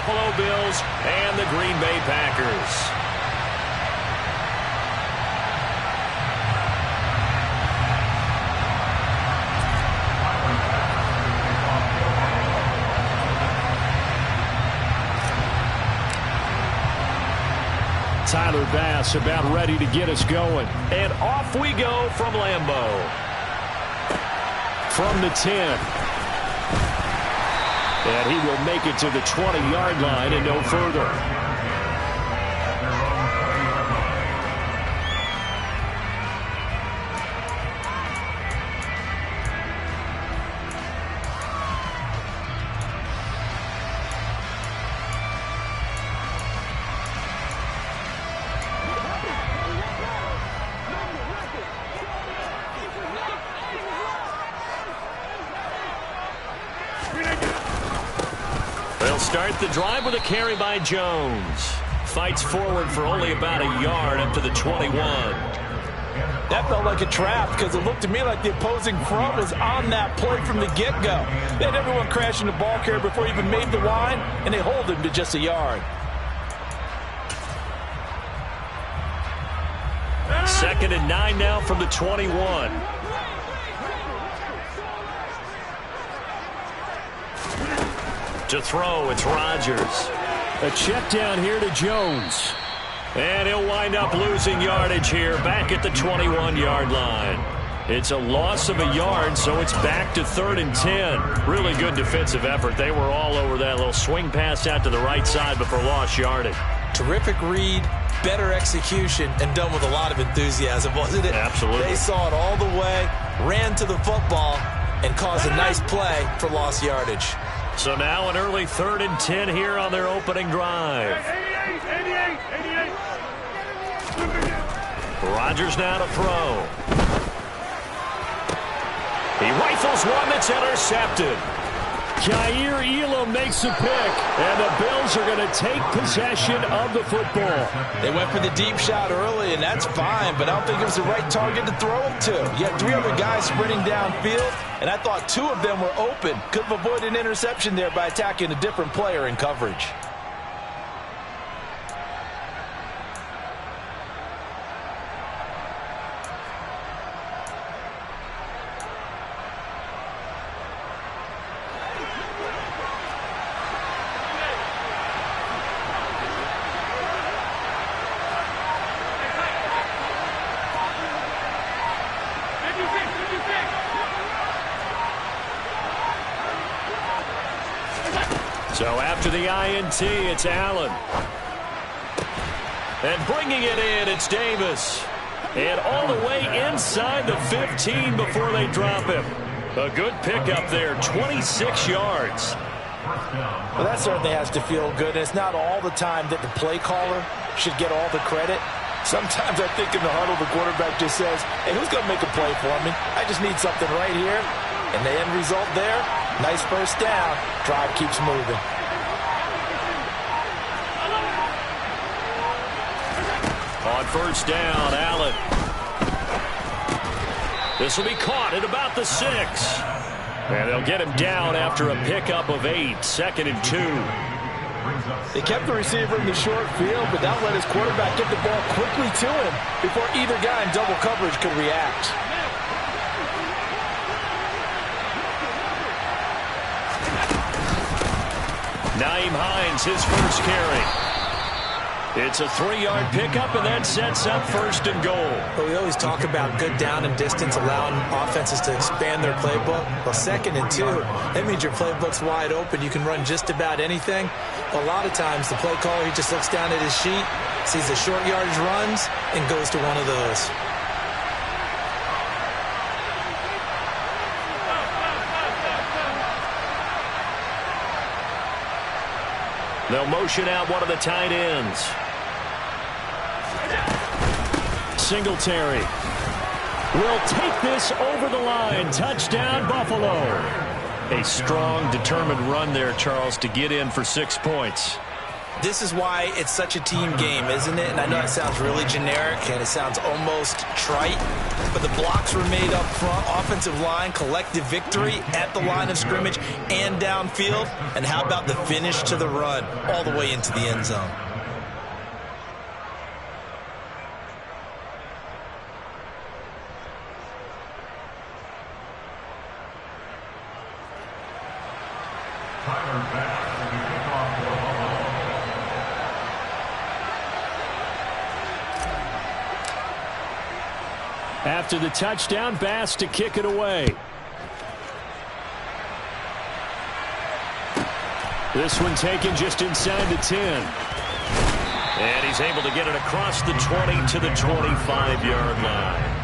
Buffalo Bills and the Green Bay Packers. Tyler Bass about ready to get us going. And off we go from Lambeau. From the 10. And he will make it to the 20-yard line and no further. They'll start the drive with a carry by Jones. Fights forward for only about a yard up to the 21. That felt like a trap because it looked to me like the opposing front was on that play from the get-go. They had everyone crashing the ball carrier before he even made the line, and they hold him to just a yard. Second and 9 now from the 21. To throw, it's Rodgers. A check down here to Jones. And he'll wind up losing yardage here back at the 21-yard line. It's a loss of a yard, so it's back to 3rd and 10. Really good defensive effort. They were all over that little swing pass out to the right side before lost yardage. Terrific read, better execution, and done with a lot of enthusiasm, wasn't it? Absolutely. They saw it all the way, ran to the football, and caused a nice play for lost yardage. So now an early 3rd and 10 here on their opening drive. 88. Rodgers now to throw. He rifles one that's intercepted. Kaiir Elam makes a pick, and the Bills are going to take possession of the football. They went for the deep shot early, and that's fine, but I don't think it was the right target to throw it to. You had 3 other guys sprinting downfield, and I thought 2 of them were open. Could have avoided an interception there by attacking a different player in coverage. So after the INT, it's Allen. And bringing it in, it's Davis. And all the way inside the 15 before they drop him. A good pickup there, 26 yards. Well, that certainly has to feel good. And it's not all the time that the play caller should get all the credit. Sometimes I think in the huddle, the quarterback just says, hey, who's going to make a play for me? I just need something right here. And the end result there, nice first down. Drive keeps moving. On first down, Allen. This will be caught at about the 6. And they'll get him down after a pickup of 8. 2nd and 2. They kept the receiver in the short field, but that let his quarterback get the ball quickly to him before either guy in double coverage could react. Nyheim Hines, his first carry. It's a 3-yard pickup, and that sets up 1st and goal. Well, we always talk about good down and distance, allowing offenses to expand their playbook. Well, 2nd and 2, that means your playbook's wide open. You can run just about anything. A lot of times, the play caller, he just looks down at his sheet, sees the short yardage runs, and goes to one of those. They'll motion out one of the tight ends. Singletary will take this over the line. Touchdown, Buffalo. A strong, determined run there, Charles, to get in for 6 points. This is why it's such a team game, isn't it? And I know it sounds really generic and it sounds almost trite, but the blocks were made up front, offensive line, collective victory at the line of scrimmage and downfield. And how about the finish to the run all the way into the end zone? After the touchdown, Bass to kick it away. This one taken just inside the 10. And he's able to get it across the 20 to the 25-yard line.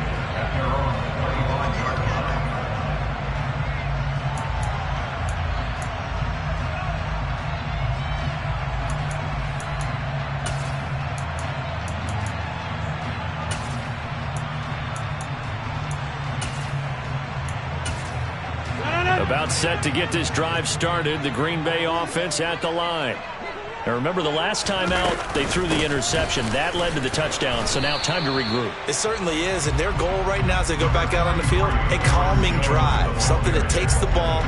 About set to get this drive started. The Green Bay offense at the line. Now remember, the last time out, they threw the interception. That led to the touchdown, so now time to regroup. It certainly is, and their goal right now as they go back out on the field, a calming drive, something that takes the ball,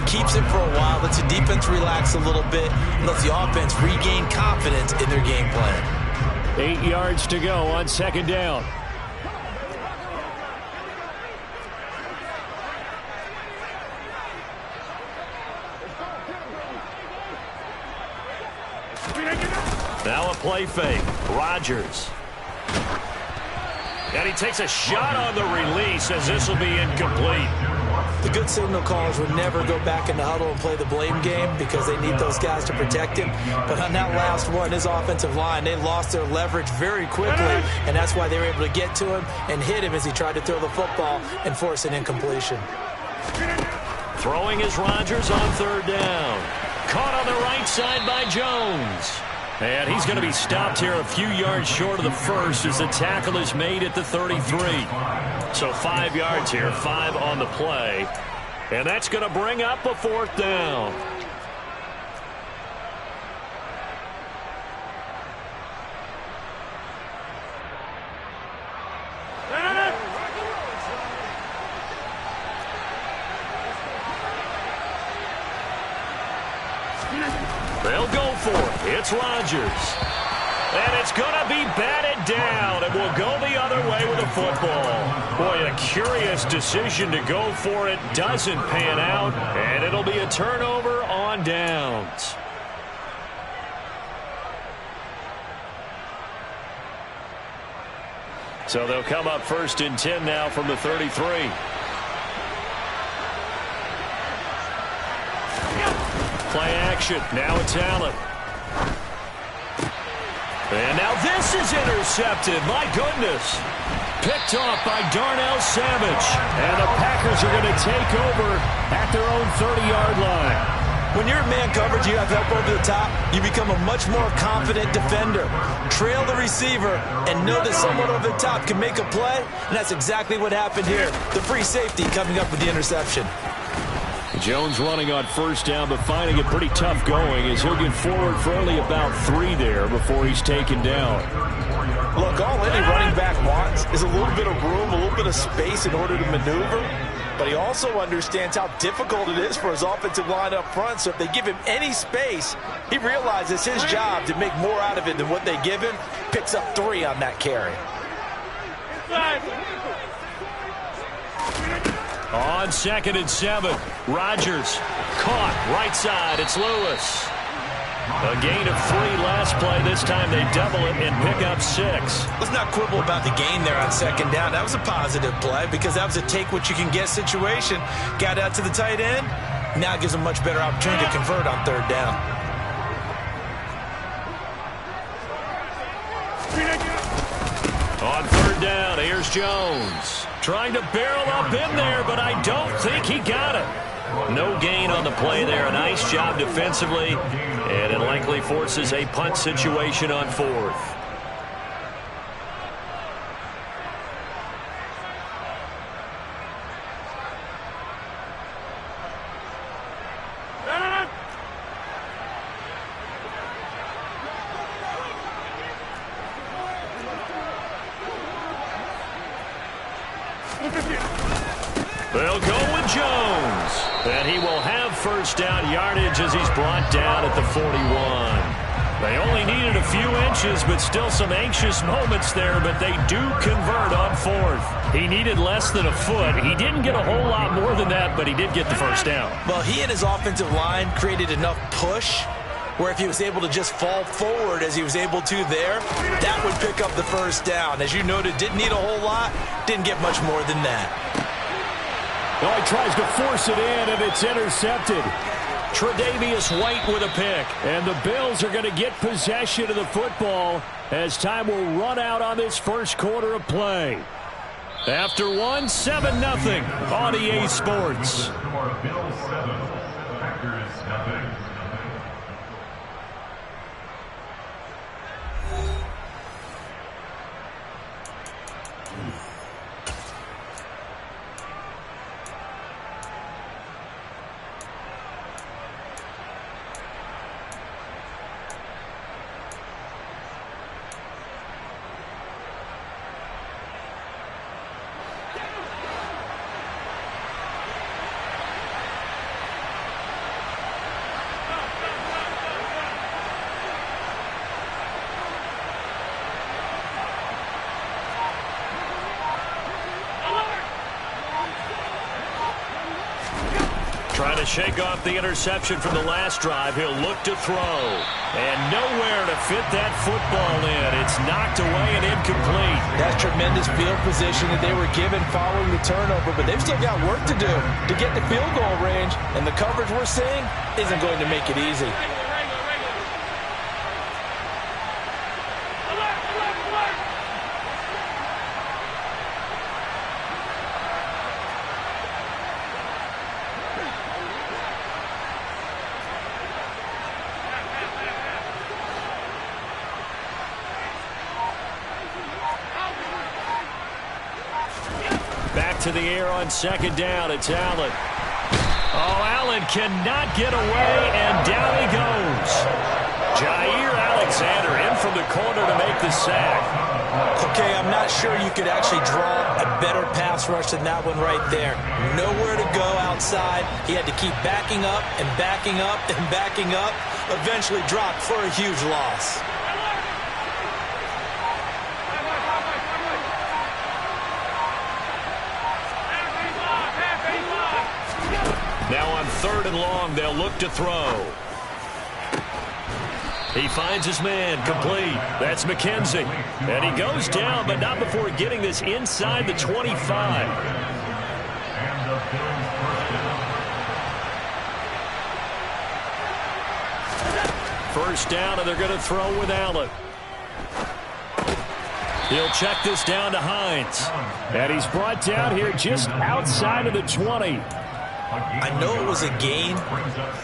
keeps it for a while, lets the defense relax a little bit, and lets the offense regain confidence in their game plan. 8 yards to go on second down. Now a play fake. Rodgers. And he takes a shot on the release as this will be incomplete. The good signal callers would never go back in the huddle and play the blame game because they need those guys to protect him. But on that last one, his offensive line, they lost their leverage very quickly, and that's why they were able to get to him and hit him as he tried to throw the football and force an incompletion. Throwing is Rodgers on third down. Caught on the right side by Jones. And he's going to be stopped here a few yards short of the first as the tackle is made at the 33. So 5 yards here, 5 on the play. And that's going to bring up a fourth down. They'll go for it. It's Rodgers. And it's going to be batted down. It will go the other way with the football. Boy, a curious decision to go for it. Doesn't pan out. And it'll be a turnover on downs. So they'll come up first and 10 now from the 33. Play action. Now it's Allen. And now this is intercepted. My goodness. Picked off by Darnell Savage. And the Packers are going to take over at their own 30-yard line. When you're in man coverage, you have help over the top, you become a much more confident defender. Trail the receiver and know that someone over the top can make a play, and that's exactly what happened here. The free safety coming up with the interception. Jones running on first down, but finding it pretty tough going as he'll get forward for only about 3 there before he's taken down. Look, all any running back wants is a little bit of room, a little bit of space in order to maneuver. But he also understands how difficult it is for his offensive line up front. So if they give him any space, he realizes his job to make more out of it than what they give him. Picks up 3 on that carry. On 2nd and 7, Rodgers caught right side. It's Lewis. A gain of 3 last play. This time they double it and pick up 6. Let's not quibble about the gain there on 2nd down. That was a positive play because that was a take-what-you-can-get situation. Got out to the tight end. Now gives them much better opportunity to convert on 3rd down. On 3rd down, here's Jones. Trying to barrel up in there, but I don't think he got it. No gain on the play there. A nice job defensively, and it likely forces a punt situation on 4th. They'll go with Jones. And he will have first down yardage as he's brought down at the 41. They only needed a few inches, but still some anxious moments there, but they do convert on fourth. He needed less than a foot. He didn't get a whole lot more than that, but he did get the first down. Well, he and his offensive line created enough push where if he was able to just fall forward as he was able to there, that would pick up the first down. As you noted, didn't need a whole lot, didn't get much more than that. Oh, he tries to force it in, and it's intercepted. Tre'Davious White with a pick. And the Bills are going to get possession of the football as time will run out on this first quarter of play. After one, 7-0 on EA Sports. Bills 7, Packers nothing. Trying to shake off the interception from the last drive. He'll look to throw. And nowhere to fit that football in. It's knocked away and incomplete. That's tremendous field position that they were given following the turnover, but they've still got work to do to get the field goal range, and the coverage we're seeing isn't going to make it easy. To the air on second down. It's Allen. Oh, Allen cannot get away, and down he goes. Jair Alexander in from the corner to make the sack. Okay, I'm not sure you could actually draw a better pass rush than that one right there. Nowhere to go outside. He had to keep backing up and backing up and backing up. Eventually dropped for a huge loss. Now on third and long, they'll look to throw. He finds his man, complete. That's McKenzie. And he goes down, but not before getting this inside the 25. First down, and they're going to throw with Allen. He'll check this down to Hines. And he's brought down here just outside of the 20. I know it was a gain,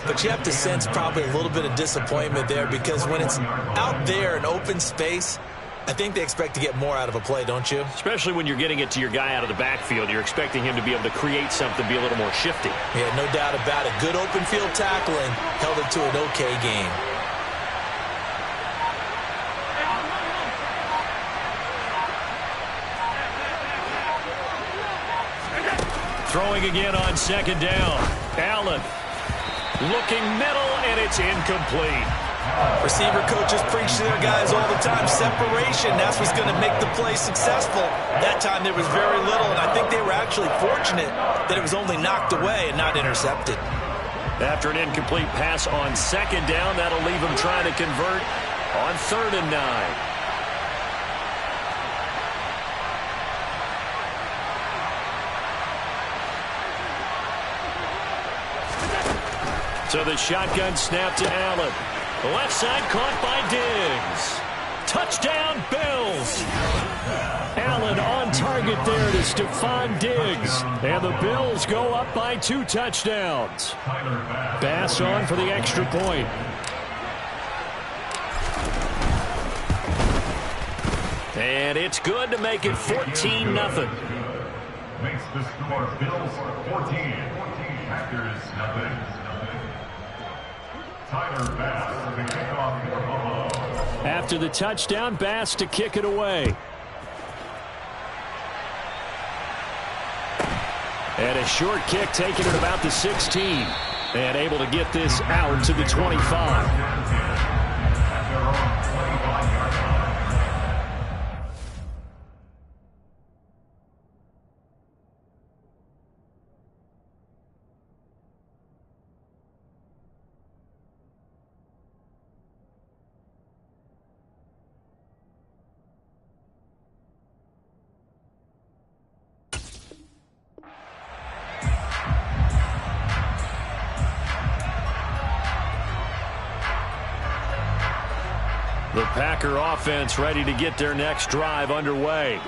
but you have to sense probably a little bit of disappointment there because when it's out there in open space, I think they expect to get more out of a play, don't you? Especially when you're getting it to your guy out of the backfield. You're expecting him to be able to create something, be a little more shifty. Yeah, no doubt about it. Good open field tackling held it to an okay game. Throwing again on second down. Allen looking middle, and it's incomplete. Receiver coaches preach to their guys all the time. Separation, that's what's going to make the play successful. That time there was very little, and I think they were actually fortunate that it was only knocked away and not intercepted. After an incomplete pass on second down, that'll leave them trying to convert on 3rd and 9. So the shotgun snap to Allen. The left side caught by Diggs. Touchdown, Bills. Allen on target there to Stephon Diggs. And the Bills go up by 2 touchdowns. Bass on for the extra point. And it's good to make it 14-0. Makes the score Bills 14, Packers nothing. Tyler Bass to kick off for Buffalo. After the touchdown, Bass to kick it away. And a short kick taken at about the 16. And able to get this out to the 25. The Packer offense ready to get their next drive underway.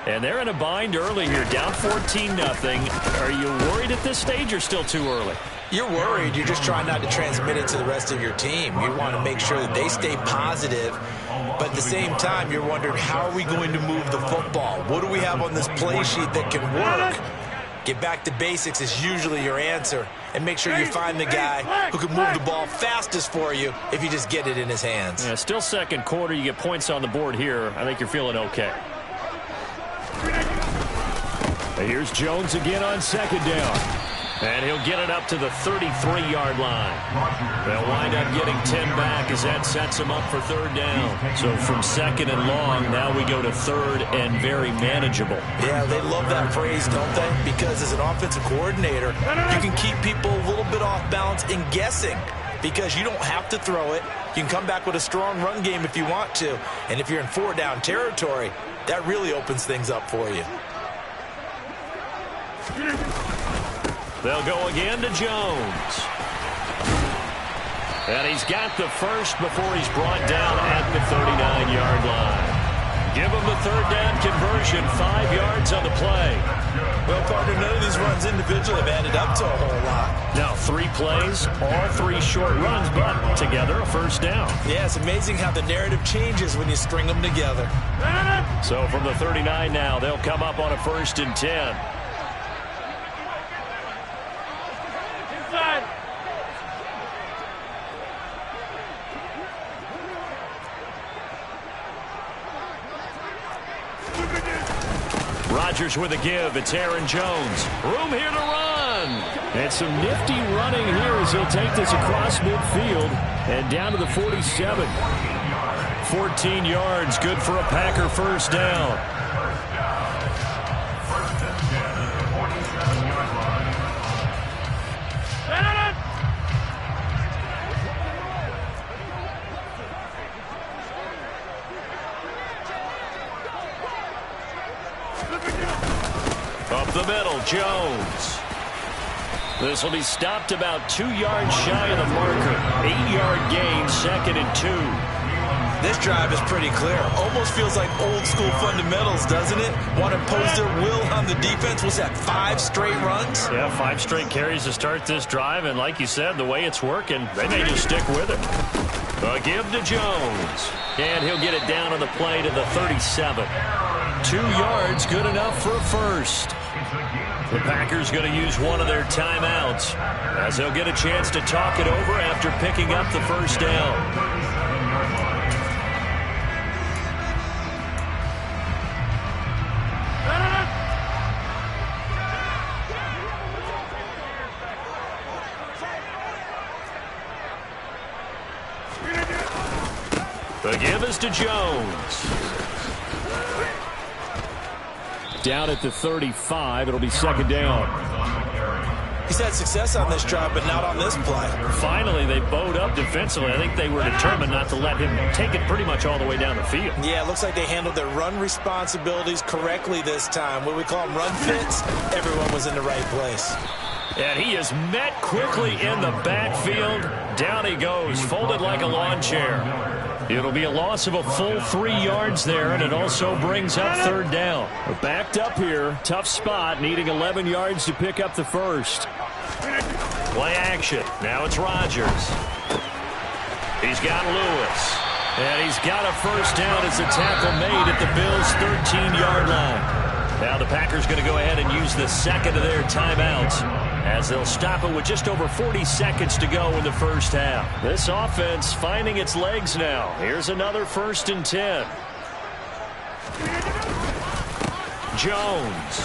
And they're in a bind early here, down 14-0. Are you worried at this stage or still too early? You're worried. You're just trying not to transmit it to the rest of your team. You want to make sure that they stay positive. But at the same time, you're wondering, how are we going to move the football? What do we have on this play sheet that can work? Get back to basics is usually your answer. And make sure you find the guy who can move the ball fastest for you if you just get it in his hands. Yeah, still second quarter. You get points on the board here. I think you're feeling okay. Here's Jones again on second down. And he'll get it up to the 33-yard line. They'll wind up getting 10 back as that sets them up for third down. So from second and long, now we go to third and very manageable. Yeah, they love that phrase, don't they? Because as an offensive coordinator, you can keep people a little bit off balance in guessing because you don't have to throw it. You can come back with a strong run game if you want to. And if you're in four-down territory, that really opens things up for you. They'll go again to Jones. And he's got the first before he's brought down at the 39-yard line. Give him the third down conversion, 5 yards on the play. Well, partner, none of these runs individually have added up to a whole lot. Now 3 plays, all 3 short runs, but together a first down. Yeah, it's amazing how the narrative changes when you string them together. So from the 39 now, they'll come up on a 1st and 10. Rodgers with a give. It's Aaron Jones. Room here to run. And some nifty running here as he'll take this across midfield and down to the 47. 14 yards. Good for a Packer first down. Up the middle, Jones. This will be stopped about 2 yards shy of the marker. 8-yard gain, 2nd and 2. This drive is pretty clear. Almost feels like old school fundamentals, doesn't it? Want to impose their will on the defense. What's that, 5 straight runs? Yeah, 5 straight carries to start this drive. And like you said, the way it's working, they may just stick with it. A give to Jones. And he'll get it down on the play to the 37. 2 yards, good enough for a first. The Packers going to use one of their timeouts as they'll get a chance to talk it over after picking up the first down. The give is to Jones. Down at the 35. It'll be 2nd down. He's had success on this drive, but not on this play. Finally, they bowed up defensively. I think they were determined not to let him take it pretty much all the way down the field. Yeah, it looks like they handled their run responsibilities correctly this time. What we call them run fits, everyone was in the right place. And he is met quickly in the backfield. Down he goes, folded like a lawn chair. It'll be a loss of a full 3 yards there, and it also brings up 3rd down. We're backed up here. Tough spot, needing 11 yards to pick up the first. Play action. Now it's Rodgers. He's got Lewis. And he's got a first down as a tackle made at the Bills' 13-yard line. Now the Packers going to go ahead and use the second of their timeouts as they'll stop it with just over 40 seconds to go in the first half. This offense finding its legs now. Here's another 1st and 10. Jones.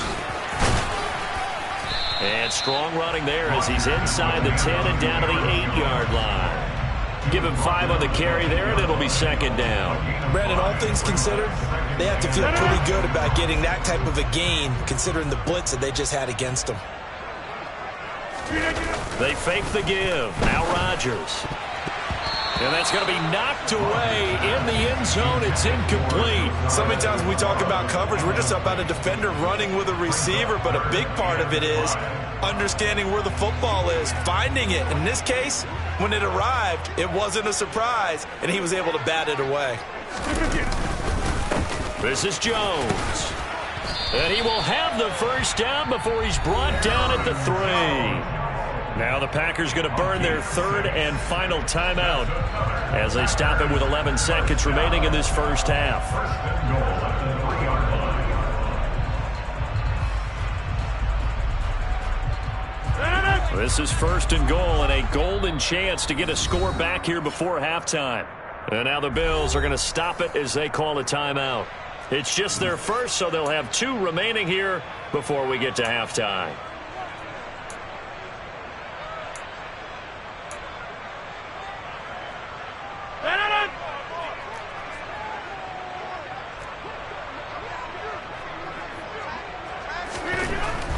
And strong running there as he's inside the 10 and down to the 8-yard line. Give him 5 on the carry there, and it'll be second down. Brandon, all things considered, they have to feel pretty good about getting that type of a gain, considering the blitz that they just had against them. They fake the give. Now Rodgers. And that's going to be knocked away in the end zone. It's incomplete. So many times when we talk about coverage, we're just about a defender running with a receiver, but a big part of it is understanding where the football is, finding it. In this case, when it arrived, it wasn't a surprise, and he was able to bat it away. This is Jones. And he will have the first down before he's brought down at the 3. Now the Packers going to burn their third and final timeout as they stop it with 11 seconds remaining in this first half. This is first and goal and a golden chance to get a score back here before halftime. And now the Bills are going to stop it as they call a timeout. It's just their first, so they'll have 2 remaining here before we get to halftime.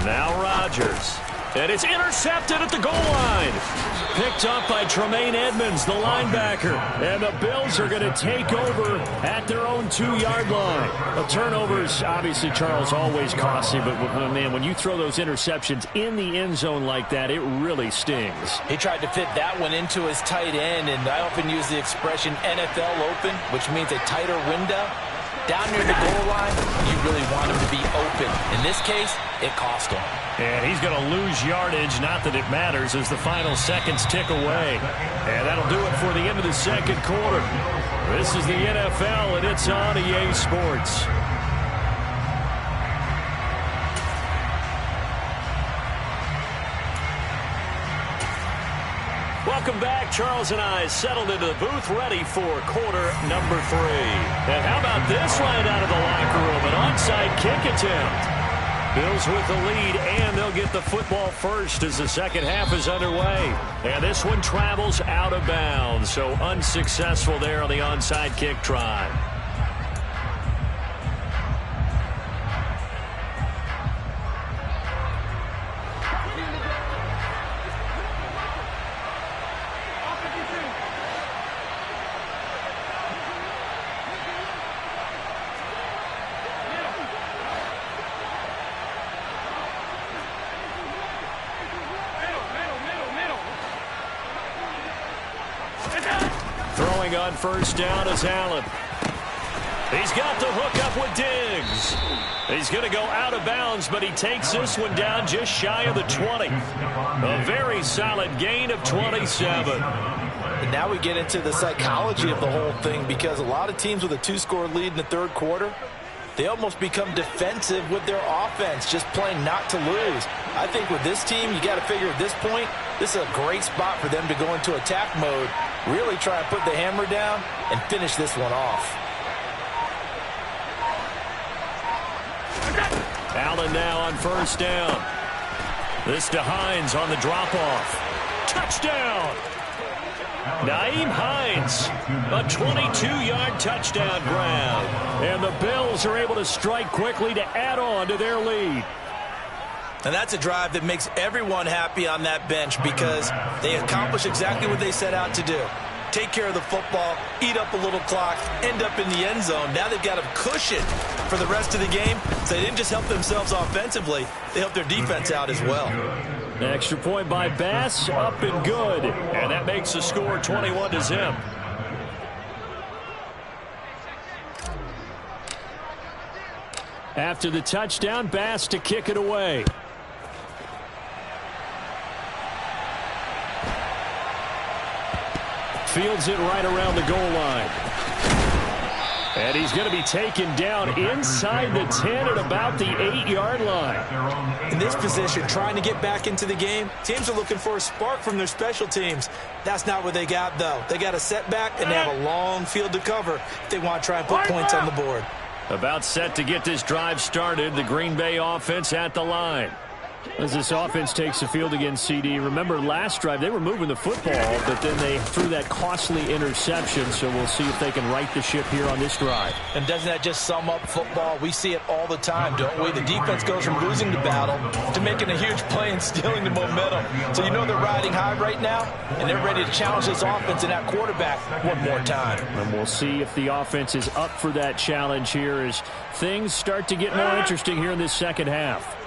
Now Rodgers. And it's intercepted at the goal line. Picked up by Tremaine Edmonds, the linebacker. And the Bills are going to take over at their own 2-yard line. A turnover is obviously, Charles, always costly. But, man, when you throw those interceptions in the end zone like that, it really stings. He tried to fit that one into his tight end, and I often use the expression NFL open, which means a tighter window. Down near the goal line, you really want him to be open. In this case, it cost him. And he's going to lose yardage, not that it matters, as the final seconds tick away. And that'll do it for the end of the second quarter. This is the NFL, and it's on EA Sports. Welcome back. Charles and I settled into the booth ready for quarter number 3. And how about this right out of the locker room? An onside kick attempt. Bills with the lead, and they'll get the football first as the second half is underway. And this one travels out of bounds, so unsuccessful there on the onside kick try. Throwing on first down is Allen. He's got the hook up with Diggs. He's going to go out of bounds, but he takes this one down just shy of the 20. A very solid gain of 27. And now we get into the psychology of the whole thing, because a lot of teams with a 2-score lead in the third quarter, they almost become defensive with their offense, just playing not to lose. I think with this team, you got to figure at this point, this is a great spot for them to go into attack mode, really try and put the hammer down and finish this one off. Allen now on first down. This to Hines on the drop-off. Touchdown! Nyheim Hines, a 22-yard touchdown grab. And the Bills are able to strike quickly to add on to their lead. And that's a drive that makes everyone happy on that bench, because they accomplish exactly what they set out to do. Take care of the football, eat up a little clock, end up in the end zone. Now they've got a cushion for the rest of the game. So they didn't just help themselves offensively, they helped their defense out as well. Extra point by Bass, up and good. And that makes the score 21-0. After the touchdown, Bass to kick it away. Fields it right around the goal line. And he's going to be taken down inside the 10 at about the 8-yard line. In this position, trying to get back into the game, teams are looking for a spark from their special teams. That's not what they got, though. They got a setback, and they have a long field to cover if they want to try and put points on the board. About set to get this drive started, the Green Bay offense at the line. As this offense takes the field against CD, remember last drive they were moving the football, but then they threw that costly interception, so we'll see if they can right the ship here on this drive. And doesn't that just sum up football? We see it all the time, don't we? The defense goes from losing the battle to making a huge play and stealing the momentum. So you know they're riding high right now, and they're ready to challenge this offense and that quarterback one more time. And we'll see if the offense is up for that challenge here as things start to get more interesting here in this second half.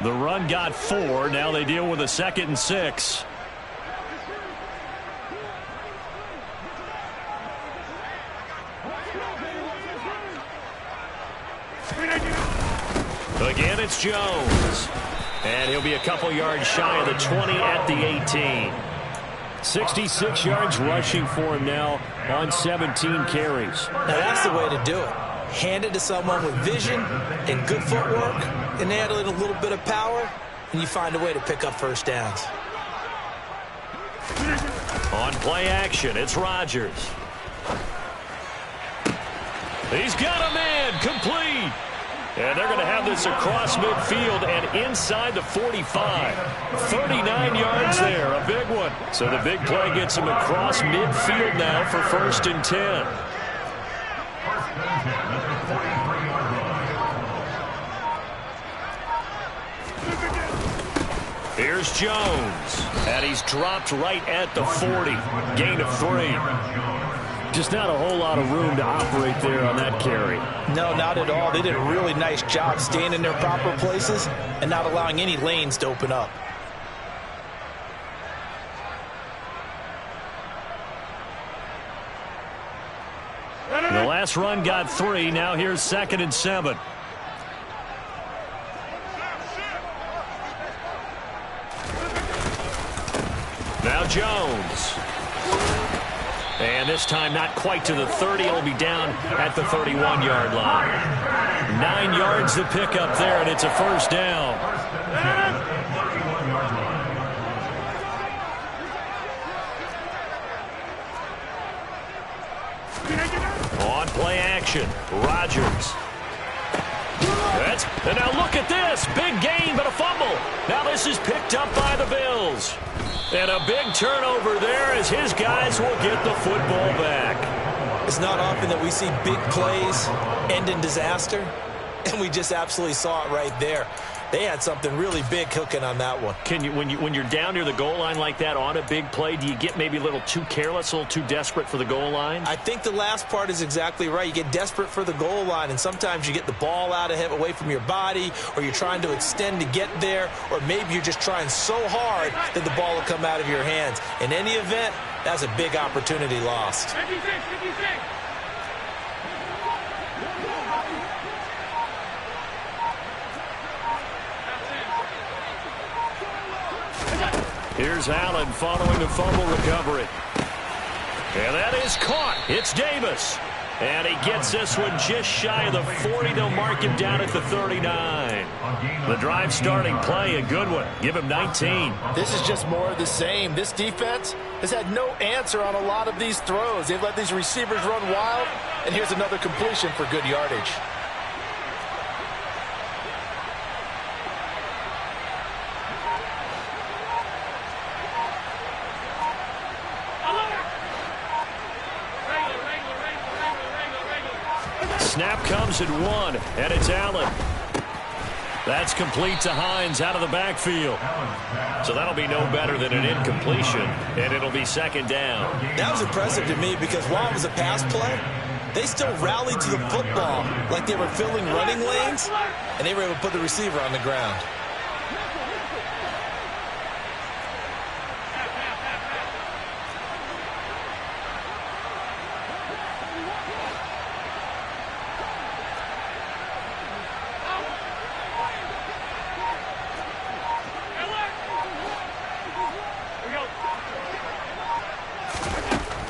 The run got 4. Now they deal with a 2nd and 6. Again, it's Jones. And he'll be a couple yards shy of the 20 at the 18. 66 yards rushing for him now on 17 carries. Now that's the way to do it. Hand it to someone with vision and good footwork, and add in a little bit of power, and you find a way to pick up first downs. On play action, it's Rodgers. He's got a man, complete. And they're going to have this across midfield and inside the 45. 39 yards there, a big one. So the big play gets him across midfield now for 1st and 10. Here's Jones, and he's dropped right at the 40. Gain of 3. Just not a whole lot of room to operate there on that carry. No, not at all. They did a really nice job staying in their proper places and not allowing any lanes to open up. The last run got 3. Now here's 2nd and 7. Now Jones. And this time not quite to the 30. It'll be down at the 31-yard line. 9 yards to pick up there, and it's a 1st down. On play action, Rodgers. And now look at this. Big gain, but a fumble. Now this is picked up by the Bills. And a big turnover there as his guys will get the football back. It's not often that we see big plays end in disaster, and we just absolutely saw it right there. They had something really big cooking on that one. Can you, when you're down near the goal line like that on a big play, do you get maybe a little too careless, a little too desperate for the goal line? I think the last part is exactly right. You get desperate for the goal line, and sometimes you get the ball out of him, away from your body, or you're trying to extend to get there, or maybe you're just trying so hard that the ball will come out of your hands. In any event, that's a big opportunity lost. 56. Here's Allen following the fumble recovery. And that is caught. It's Davis. And he gets this one just shy of the 40. They'll mark him down at the 39. The drive starting play, a good one. Give him 19. This is just more of the same. This defense has had no answer on a lot of these throws. They've let these receivers run wild, and here's another completion for good yardage. Snap comes at 1, and it's Allen. That's complete to Hines out of the backfield. So that'll be no better than an incompletion, and it'll be 2nd down. That was impressive to me because while it was a pass play, they still rallied to the football like they were filling running lanes, and they were able to put the receiver on the ground.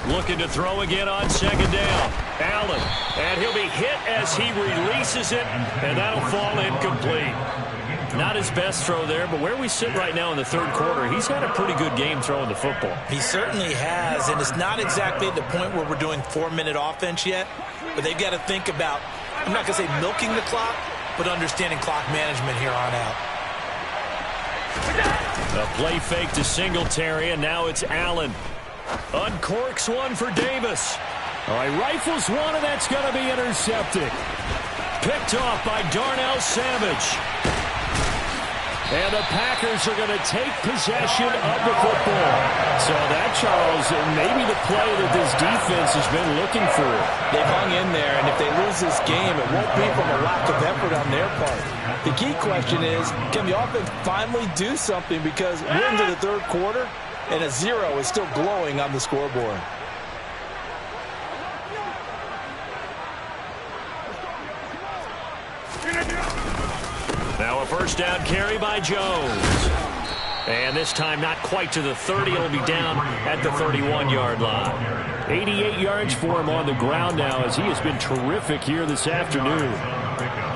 Looking to throw again on 2nd down. Allen, and he'll be hit as he releases it, and that'll fall incomplete. Not his best throw there, but where we sit right now in the 3rd quarter, he's had a pretty good game throwing the football. He certainly has, and it's not exactly at the point where we're doing 4-minute offense yet, but they've got to think about, I'm not going to say milking the clock, but understanding clock management here on out. A play fake to Singletary, and now it's Allen. Uncorks one for Davis. All right, rifles one, and that's going to be intercepted. Picked off by Darnell Savage. And the Packers are going to take possession of the football. So that, Charles, may be the play that this defense has been looking for. They've hung in there, and if they lose this game, it won't be from a lack of effort on their part. The key question is, can the offense finally do something? Because we're into the third quarter, and a 0 is still glowing on the scoreboard. Now a first down carry by Jones. And this time not quite to the 30. It'll be down at the 31-yard line. 88 yards for him on the ground now, as he has been terrific here this afternoon.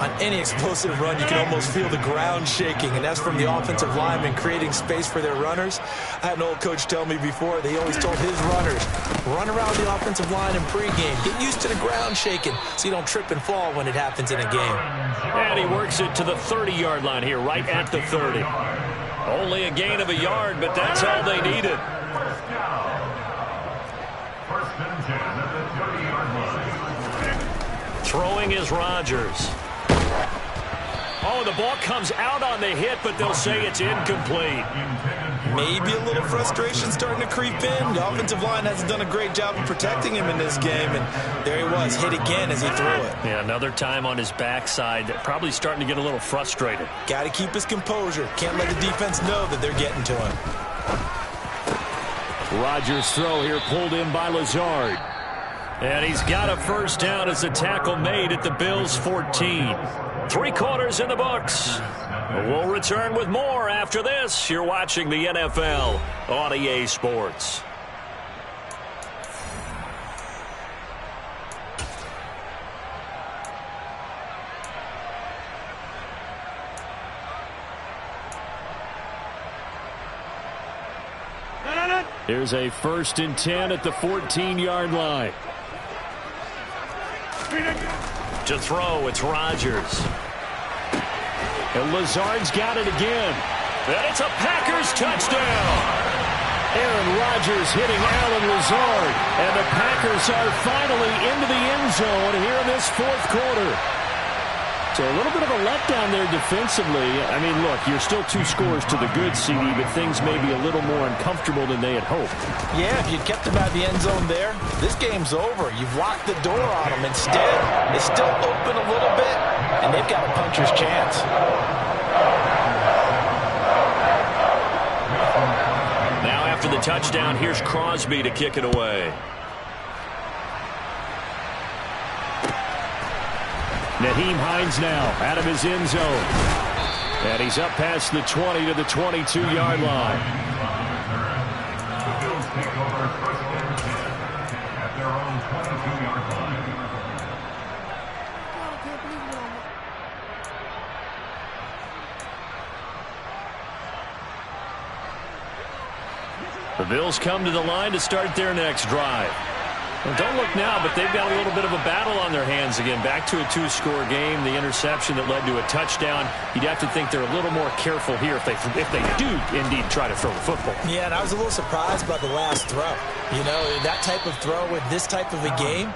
On any explosive run, you can almost feel the ground shaking, and that's from the offensive linemen creating space for their runners. I had an old coach tell me before, they always told his runners, run around the offensive line in pregame. Get used to the ground shaking so you don't trip and fall when it happens in a game. And he works it to the 30-yard line here, right at the 30. Only a gain of a yard, but that's all they needed. First and 10 at the 30-yard line. Throwing is Rodgers. Oh, the ball comes out on the hit, but they'll say it's incomplete. Maybe a little frustration starting to creep in. The offensive line hasn't done a great job of protecting him in this game, and there he was, hit again as he threw it. Yeah, another time on his backside, probably starting to get a little frustrated. Got to keep his composure. Can't let the defense know that they're getting to him. Rodgers' throw here pulled in by Lazard. And he's got a first down as a tackle made at the Bills' 14. 3 quarters in the books. We'll return with more after this. You're watching the NFL on EA Sports. Here's a first and 10 at the 14-yard line. To throw, it's Rodgers. And Lazard's got it again. And it's a Packers touchdown. Aaron Rodgers hitting Allen Lazard. And the Packers are finally into the end zone here in this fourth quarter. So a little bit of a letdown there defensively. I mean, look, you're still 2 scores to the good, CD, but things may be a little more uncomfortable than they had hoped. Yeah, if you'd kept them out of the end zone there, this game's over. You've locked the door on them. Instead, it's still open a little bit, and they've got a puncher's chance. Now after the touchdown, here's Crosby to kick it away. Nyheim Hines now out of his end zone. And he's up past the 20 to the 22-yard line. The Bills take over first and 10 at their own 22-yard line. The Bills come to the line to start their next drive. Well, don't look now, but they've got a little bit of a battle on their hands again. Back to a 2-score game. The interception that led to a touchdown. You'd have to think they're a little more careful here if they do indeed try to throw the football. Yeah, and I was a little surprised by the last throw. You know, that type of throw with this type of a game,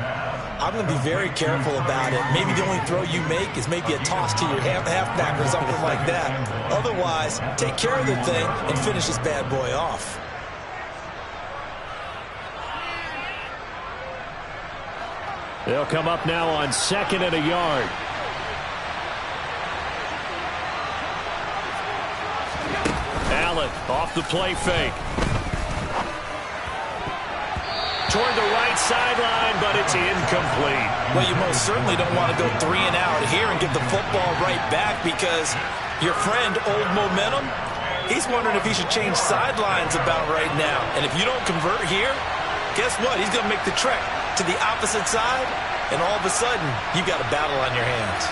I'm going to be very careful about it. Maybe the only throw you make is maybe a toss to your halfback or something like that. Otherwise, take care of the thing and finish this bad boy off. They'll come up now on 2nd and a yard. Allen off the play fake. Toward the right sideline, but it's incomplete. Well, you most certainly don't want to go 3 and out here and get the football right back, because your friend, Old Momentum, he's wondering if he should change sidelines about right now. And if you don't convert here, guess what? He's going to make the trek to the opposite side, and all of a sudden, you've got a battle on your hands.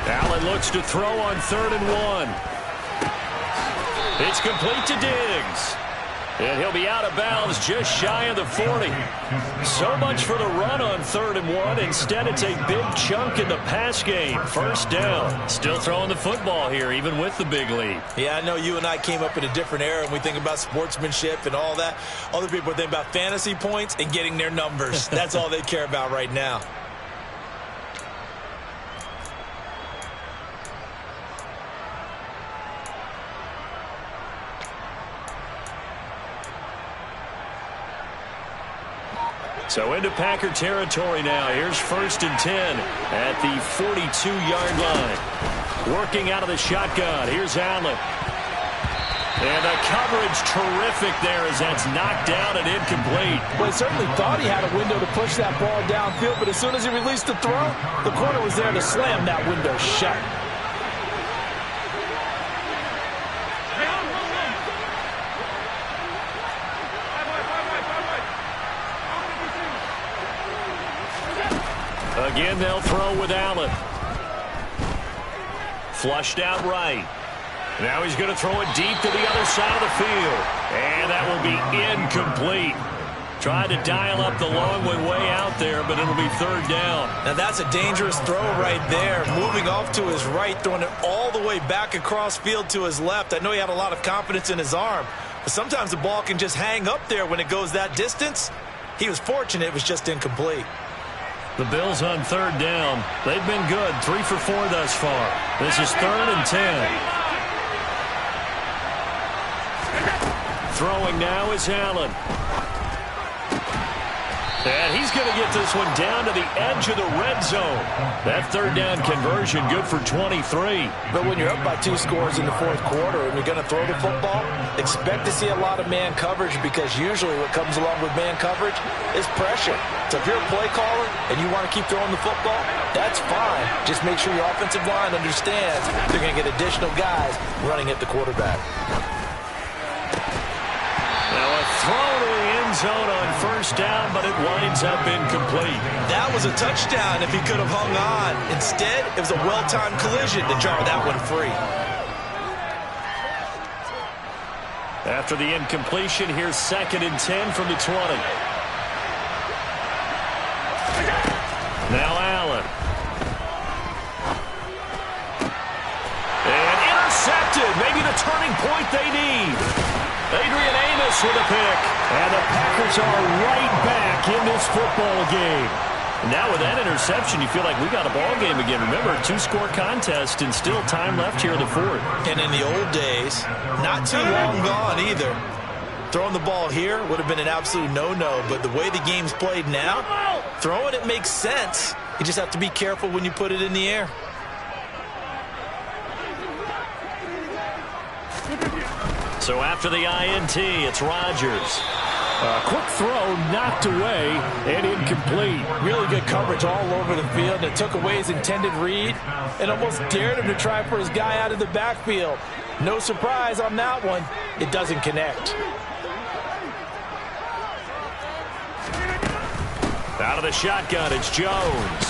Allen looks to throw on 3rd and 1. It's complete to Diggs. And he'll be out of bounds just shy of the 40. So much for the run on 3rd and 1. Instead, it's a big chunk in the pass game. First down. Still throwing the football here, even with the big lead. Yeah, I know you and I came up in a different era, and we think about sportsmanship and all that. Other people think about fantasy points and getting their numbers. That's all they care about right now. So into Packer territory now. Here's 1st and 10 at the 42-yard line. Working out of the shotgun. Here's Allen. And the coverage terrific there as that's knocked down and incomplete. Well, he certainly thought he had a window to push that ball downfield, but as soon as he released the throw, the corner was there to slam that window shut. Again, they'll throw with Allen. Flushed out right. Now he's going to throw it deep to the other side of the field. And that will be incomplete. Tried to dial up the long way out there, but it'll be 3rd down. Now that's a dangerous throw right there. Moving off to his right, throwing it all the way back across field to his left. I know he had a lot of confidence in his arm, but sometimes the ball can just hang up there when it goes that distance. He was fortunate it was just incomplete. The Bills on 3rd down. They've been good. 3 for 4 thus far. This is 3rd and 10. Throwing now is Allen. And he's going to get this one down to the edge of the red zone. That 3rd down conversion good for 23. But when you're up by 2 scores in the 4th quarter and you're going to throw the football, expect to see a lot of man coverage, because usually what comes along with man coverage is pressure. So if you're a play caller and you want to keep throwing the football, that's fine. Just make sure your offensive line understands they're going to get additional guys running at the quarterback. Now a throw to the end zone on 1st down, but it winds up incomplete. That was a touchdown if he could have hung on. Instead, it was a well-timed collision to jar that one free. After the incompletion, here's 2nd and 10 from the 20. Now Allen. And intercepted. Maybe the turning point they need. Adrian Amos with a pick. And the Packers are right back in this football game. Now with that interception, you feel like we got a ball game again. Remember, 2-score contest and still time left here in the 4th. And in the old days, not too long gone either. Throwing the ball here would have been an absolute no-no, but the way the game's played now, throwing it makes sense. You just have to be careful when you put it in the air. So after the INT, it's Rodgers. A quick throw knocked away and incomplete. Really good coverage all over the field. It took away his intended read and almost dared him to try for his guy out of the backfield. No surprise on that one. It doesn't connect. Out of the shotgun, it's Jones.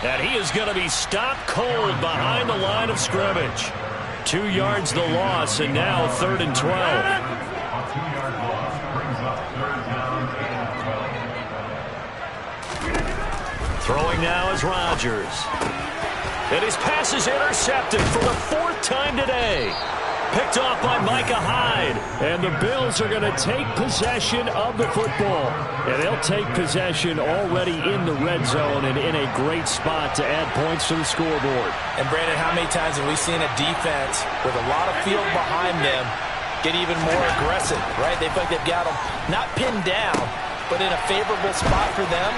And he is going to be stopped cold behind the line of scrimmage. 2 yards the loss, and now 3rd and 12. A 2-yard loss brings up 3rd down and 12. Throwing now is Rodgers. And his pass is intercepted for the 4th time today. Picked off by Micah Hyde. And the Bills are going to take possession of the football. And they'll take possession already in the red zone and in a great spot to add points to the scoreboard. And Brandon, how many times have we seen a defense with a lot of field behind them get even more aggressive, right? They feel like they've got them not pinned down, but in a favorable spot for them,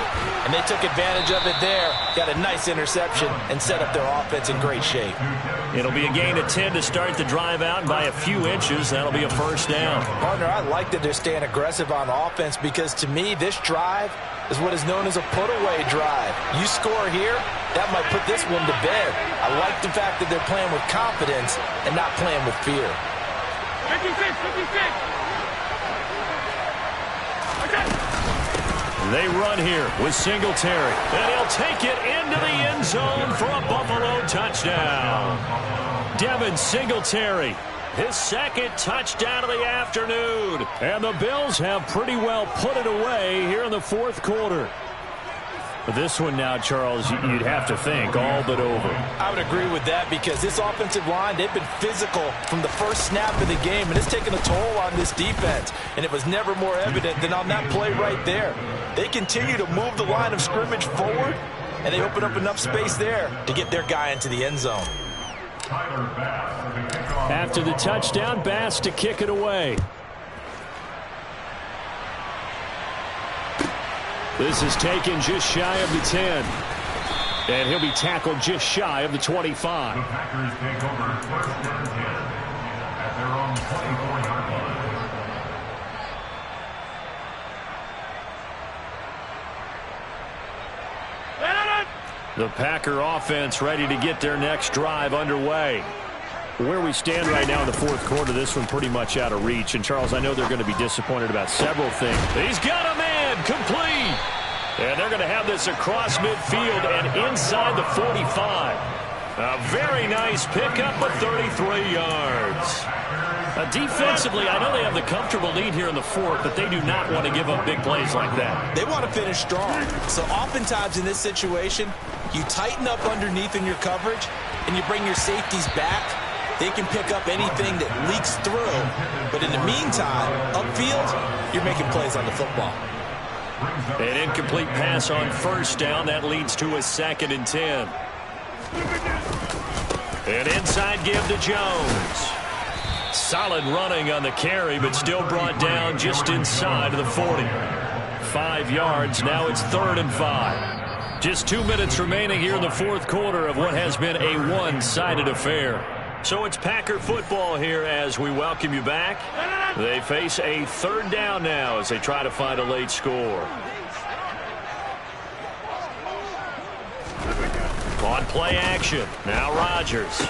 and they took advantage of it there, got a nice interception, and set up their offense in great shape. It'll be a gain of 10 to start the drive out by a few inches. That'll be a 1st down. Partner, I like that they're staying aggressive on offense, because to me, this drive is what is known as a put-away drive. You score here, that might put this one to bed. I like the fact that they're playing with confidence and not playing with fear. 56. They run here with Singletary. And he'll take it into the end zone for a Buffalo touchdown. Devin Singletary His second touchdown of the afternoon. And the Bills have pretty well put it away here in the fourth quarter. This one now, Charles, you'd have to think all but over. I would agree with that because this offensive line, they've been physical from the first snap of the game, and it's taken a toll on this defense. And it was never more evident than on that play right there. They continue to move the line of scrimmage forward, and they open up enough space there to get their guy into the end zone. After the touchdown, Bass to kick it away. This is taken just shy of the 10. And he'll be tackled just shy of the 25. The Packers take over first and 10 at their own 24-yard line. The Packer offense ready to get their next drive underway. Where we stand right now in the fourth quarter, this one pretty much out of reach. And, Charles, I know they're going to be disappointed about several things. He's got a man complete. And they're going to have this across midfield and inside the 45. A very nice pickup of 33 yards. Defensively, I know they have the comfortable lead here in the fourth, but they do not want to give up big plays like that. They want to finish strong. So oftentimes in this situation, you tighten up underneath in your coverage, and you bring your safeties back. They can pick up anything that leaks through. But in the meantime, upfield, you're making plays on the football. An incomplete pass on first down. That leads to a 2nd and 10. An inside give to Jones. Solid running on the carry, but still brought down just inside of the 40. 5 yards. Now it's 3rd and 5. Just 2 minutes remaining here in the fourth quarter of what has been a one-sided affair. So it's Packer football here as we welcome you back. They face a 3rd down now as they try to find a late score. On play action. Now Rodgers.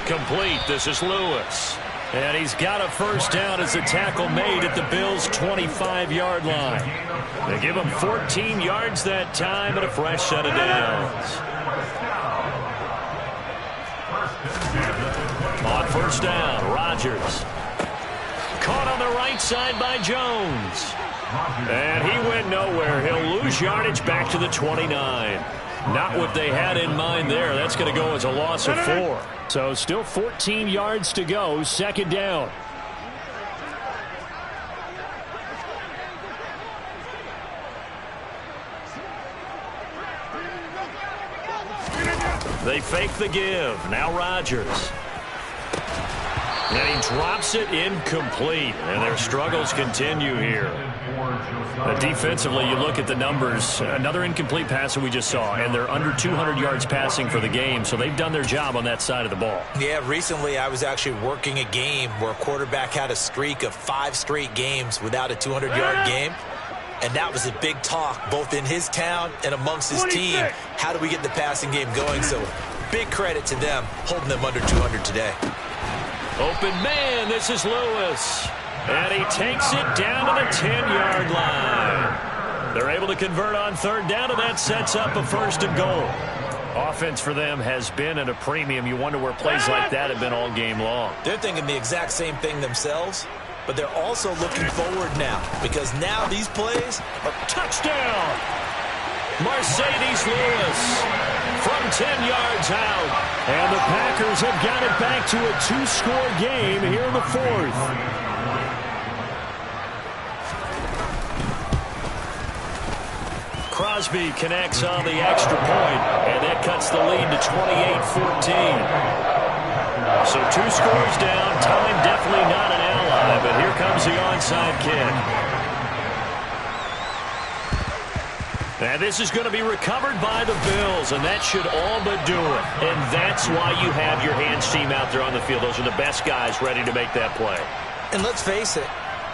Complete. This is Lewis. And he's got a first down as the tackle made at the Bills' 25-yard line. They give him 14 yards that time and a fresh set of downs. On first down, Rodgers. Caught on the right side by Jones. And he went nowhere. He'll lose yardage back to the 29. Not what they had in mind there. That's going to go as a loss of 4. So still 14 yards to go. 2nd down. They fake the give. Now Rodgers. And he drops it incomplete. And their struggles continue here. Defensively, you look at the numbers. Another incomplete pass that we just saw. And they're under 200 yards passing for the game. So they've done their job on that side of the ball. Yeah, recently I was actually working a game where a quarterback had a streak of 5 straight games without a 200-yard game. And that was a big talk, both in his town and amongst his team. How do we get the passing game going? So big credit to them holding them under 200 today. Open man, this is Lewis. And he takes it down to the 10-yard line. They're able to convert on 3rd down, and that sets up a 1st and goal. Offense for them has been at a premium. You wonder where plays like that have been all game long. They're thinking the exact same thing themselves, but they're also looking forward now because now these plays are touchdown. Mercedes Lewis from 10 yards out. And the Packers have got it back to a 2-score game here in the 4th. Crosby connects on the extra point, and that cuts the lead to 28-14. So 2 scores down. Time definitely not an ally, but here comes the onside kick. And this is going to be recovered by the Bills, and that should all but do it. And that's why you have your hands team out there on the field. Those are the best guys ready to make that play. And let's face it,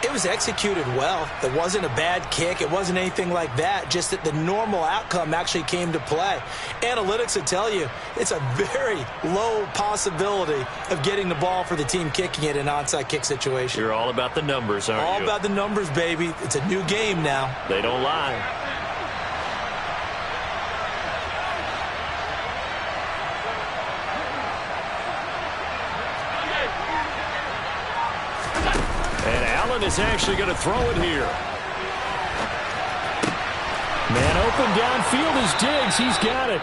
it was executed well. It wasn't a bad kick. It wasn't anything like that, just that the normal outcome actually came to play. Analytics will tell you it's a very low possibility of getting the ball for the team kicking it in an onside kick situation. You're all about the numbers, aren't you? All about the numbers, baby. It's a new game now. They don't lie. is actually going to throw it here. Man open downfield is Diggs. He's got it.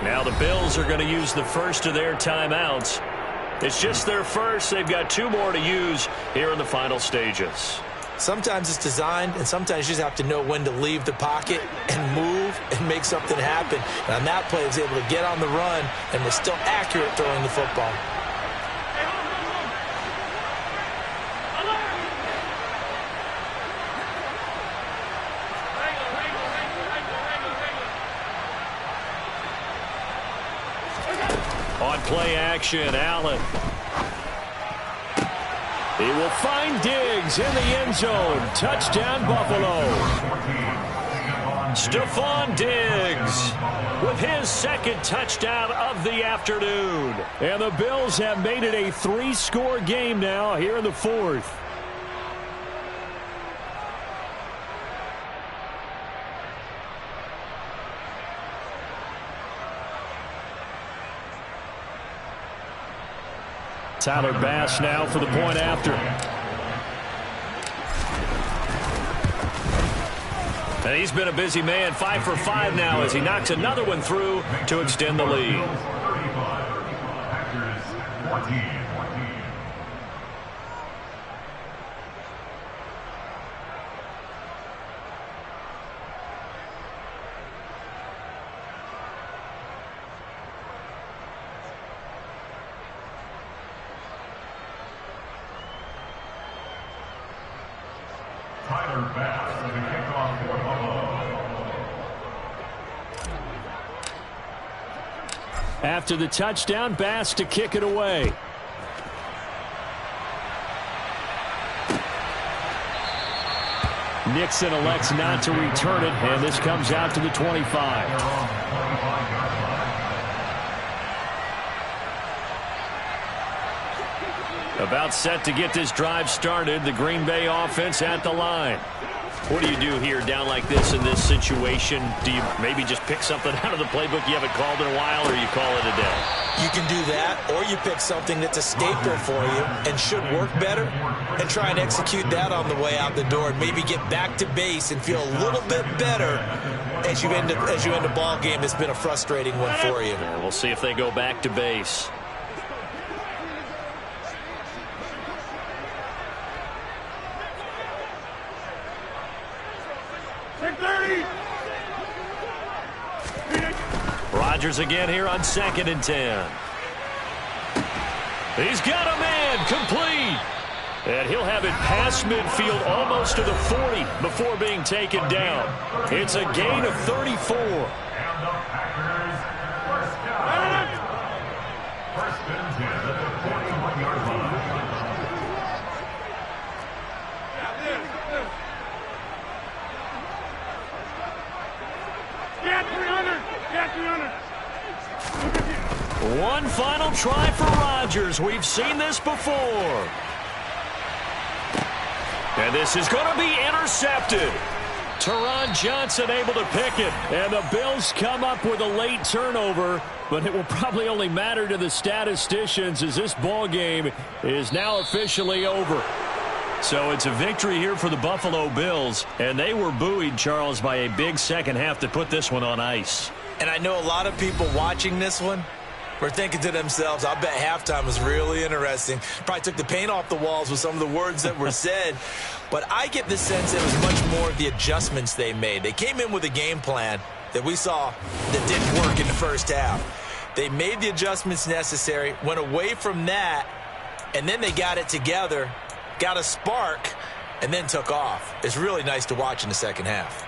Now the Bills are going to use the first of their timeouts. It's just their first. They've got 2 more to use here in the final stages. Sometimes it's designed, and sometimes you just have to know when to leave the pocket and move and make something happen. And on that play, he was able to get on the run and was still accurate throwing the football. On play action, Allen. He will find Diggs in the end zone. Touchdown, Buffalo. Stephon Diggs with his second touchdown of the afternoon. And the Bills have made it a 3-score game now here in the 4th. Tyler Bass now for the point after. And he's been a busy man, 5 for 5 now as he knocks another one through to extend the lead. Tyler Bass, the kickoff for Buffalo. After the touchdown, Bass to kick it away. Nixon elects not to return it, and this comes out to the 25. About set to get this drive started. The Green Bay offense at the line. What do you do here down like this in this situation? Do you maybe just pick something out of the playbook you haven't called in a while, or you call it a day? You can do that, or you pick something that's a staple for you and should work better and try and execute that on the way out the door and maybe get back to base and feel a little bit better as you end a ball game that's been a frustrating one for you. Yeah, we'll see if they go back to base. Rodgers again here on 2nd and 10. He's got a man, complete. And he'll have it past midfield almost to the 40 before being taken down. It's a gain of 34. And the Packers first down. First and 10 at the 41-yard line. One final try for Rodgers. We've seen this before. And this is going to be intercepted. Teron Johnson able to pick it. And the Bills come up with a late turnover, but it will probably only matter to the statisticians as this ball game is now officially over. So it's a victory here for the Buffalo Bills, and they were buoyed, Charles, by a big second half to put this one on ice. And I know a lot of people watching this one were thinking to themselves, I bet halftime was really interesting. Probably took the paint off the walls with some of the words that were said. But I get the sense it was much more of the adjustments they made. They came in with a game plan that we saw that didn't work in the first half. They made the adjustments necessary, went away from that, and then they got it together, got a spark, and then took off. It's really nice to watch in the second half.